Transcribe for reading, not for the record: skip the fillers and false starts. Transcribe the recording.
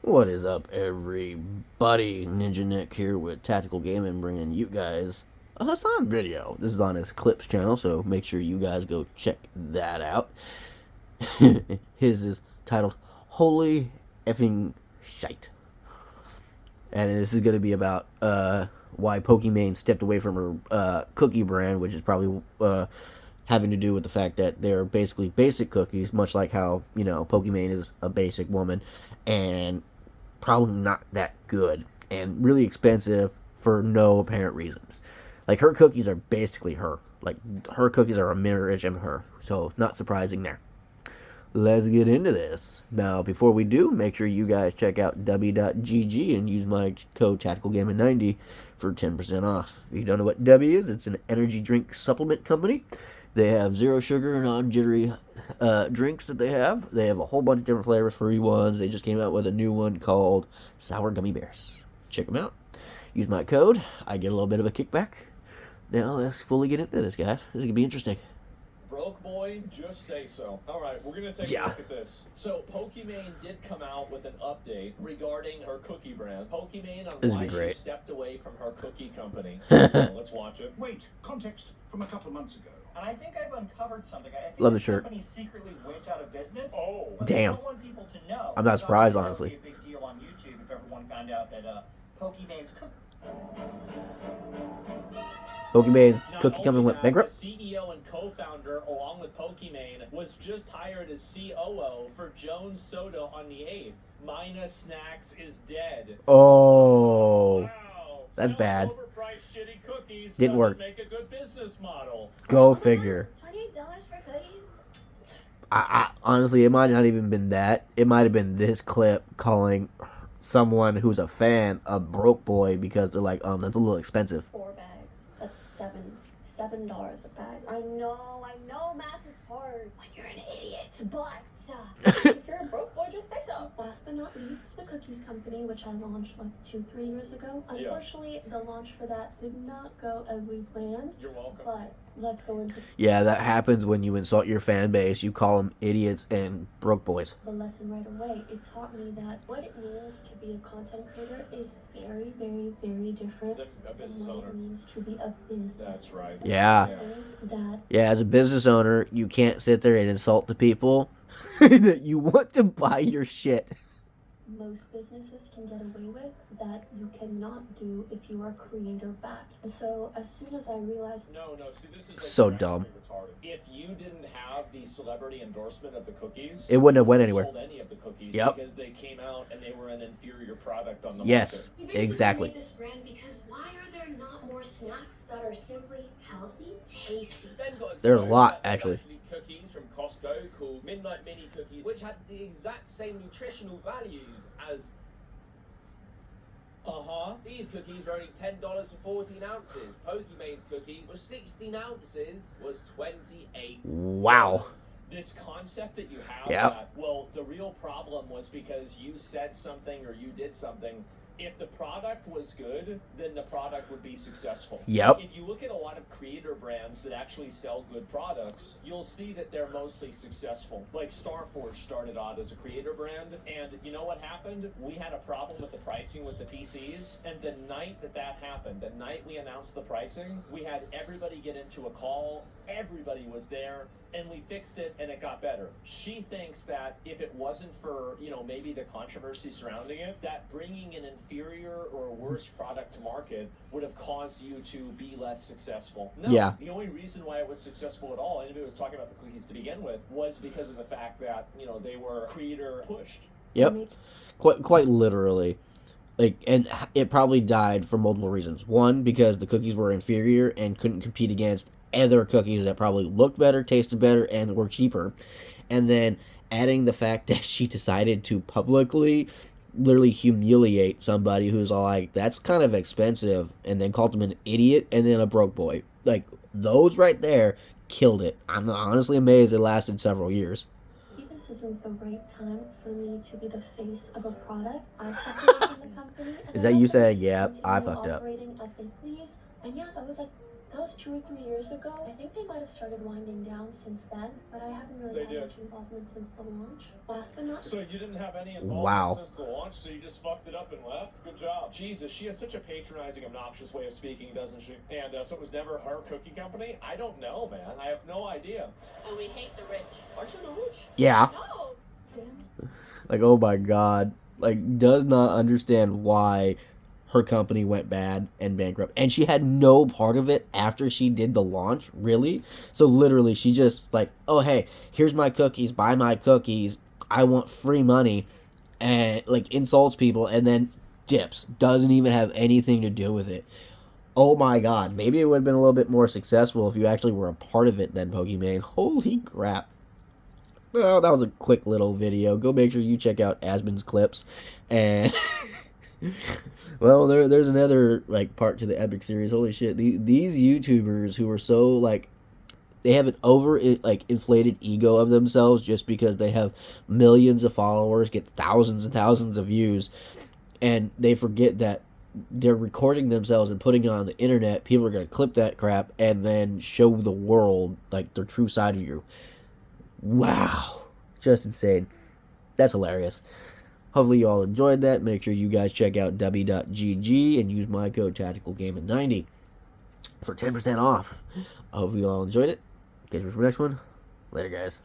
What is up, everybody? Ninja Nick here with Tactical Gaming, bringing you guys a Hassan video. This is on his Clips channel, so make sure you guys go check that out. His is titled Holy Effing Shite. And this is going to be about why Pokimane stepped away from her cookie brand, which is probably having to do with the fact that they're basically basic cookies, much like how, Pokimane is a basic woman, and probably not that good, and really expensive for no apparent reason. Like, her cookies are basically her. Like, her cookies are a mirror image of her, so not surprising there. Let's get into this. Now, before we do, make sure you guys check out w.gg and use my code TacticalGaming90 for 10% off. If you don't know what W is, it's an energy drink supplement company. They have zero sugar, non-jittery drinks that they have. They have a whole bunch of different flavors, free ones. They just came out with a new one called Sour Gummy Bears. Check them out. Use my code. I get a little bit of a kickback. Now, let's fully get into this, guys. This is going to be interesting. Broke boy, just say so. All right, we're going to take a look at this. So, Pokimane did come out with an update regarding her cookie brand. Pokimane on why she stepped away from her cookie company. Let's watch it. Wait, context from a couple of months ago. And I think I've uncovered something. I think Love the shirt. company secretly went out of business. Oh. Damn. I don't want people to know. I'm not surprised, honestly. It would be a big deal on YouTube if everyone found out that Pokimane's Pokimane's cookie company went bankrupt. The CEO and co-founder, along with Pokimane, was just hired as COO for Jones Soda on the 8th. Mina Snacks is dead. Oh. Wow. That's bad. Overpriced shitty cookies Didn't work. Make a good business model. Go figure. $28 for cookies? I honestly, it might not even been that. It might have been this clip calling someone who's a fan a broke boy because they're like, that's a little expensive. 4 bags. That's $7 a bag. I know math is hard when you're an idiot, but if you're a broke boy, just say so. Last but not least, the cookies company, which I launched like 2-3 years ago. Unfortunately, the launch for that did not go as we planned. You're welcome. But let's go into... Yeah, that happens when you insult your fan base. You call them idiots and broke boys. The lesson right away. It taught me that what it means to be a content creator is very, very, very different than what it means to be a business. That's right. Yeah. Yeah, as a business owner, you can't sit there and insult the people that you want to buy your shit. Most businesses can get away with that you cannot do if you are creator backed. And so as soon as I realized see, this is like so dumb. Retarded. If you didn't have the celebrity endorsement of the cookies, it wouldn't have went anywhere. Sold any of the cookies because they came out and they were an inferior product on the market. you Exactly. Made this brand because why are there not more snacks that are simply healthy, tasty? There's a lot actually. Cookies from Costco called Midnight Mini Cookies, which had the exact same nutritional values as these cookies were only $10 for 14 ounces. Pokimane's cookies were 16 ounces, was $28. Wow. This concept that you have, the real problem was because you said something or you did something. If the product was good, then the product would be successful. Yep. If you look at a lot of creator brands that actually sell good products, you'll see that they're mostly successful. Like Starforge started out as a creator brand, and you know what happened? We had a problem with the pricing with the PCs, and the night that happened, the night we announced the pricing, we had everybody get into a call, everybody was there, and we fixed it, and it got better. She thinks that if it wasn't for, maybe the controversy surrounding it, that bringing an inferior or a worse product to market would have caused you to be less successul. No, the only reason why it was successful at all, and if it was talking about the cookies to begin with, was because of the fact that, they were creator pushed. Yep. Quite literally. And it probably died for multiple reasons. One, because the cookies were inferior and couldn't compete against other cookies that probably looked better, tasted better, and were cheaper. And then adding the fact that she decided to publicly literally humiliate somebody who's all like, that's kind of expensive, and then called him an idiot and then a broke boy. Like, those right there killed it. I'm honestly amazed it lasted several years. Maybe this isn't the right time for me to be the face of a product. I stepped away from the company. Is that you saying, yeah, I fucked up? Operating as they please. And yeah, that was like That was 2 or 3 years ago. I think they might have started winding down since then, but I haven't really They had did. much involvement since the launch. Last but not So you didn't have any involvement Wow. since the launch, so you just fucked it up and left? Good job. Jesus, she has such a patronizing, obnoxious way of speaking, doesn't she? And so it was never her cookie company? I don't know, man. I have no idea. And we hate the rich. Aren't you the rich? Yeah. No. Dance. Like, oh my god. Like, does not understand why her company went bad and bankrupt. And she had no part of it after she did the launch, really? So literally, she just like, oh, hey, here's my cookies, buy my cookies, I want free money, and like insults people and then dips. Doesn't even have anything to do with it. Oh my god, maybe it would have been a little bit more successful if you actually were a part of it then, Pokimane. Holy crap. Well, that was a quick little video. Go make sure you check out Asmon's clips. And well, there's another like part to the epic series. Holy shit, these YouTubers who are so like, they have an over like inflated ego of themselves just because they have millions of followers, get thousands and thousands of views, and they forget that they're recording themselves and putting it on the internet. People are gonna clip that crap and then show the world like their true side of you. Wow, just insane. That's hilarious. Hopefully you all enjoyed that. Make sure you guys check out w.gg and use my code TacticalGaming90 for 10% off. I hope you all enjoyed it. Catch you for the next one. Later, guys.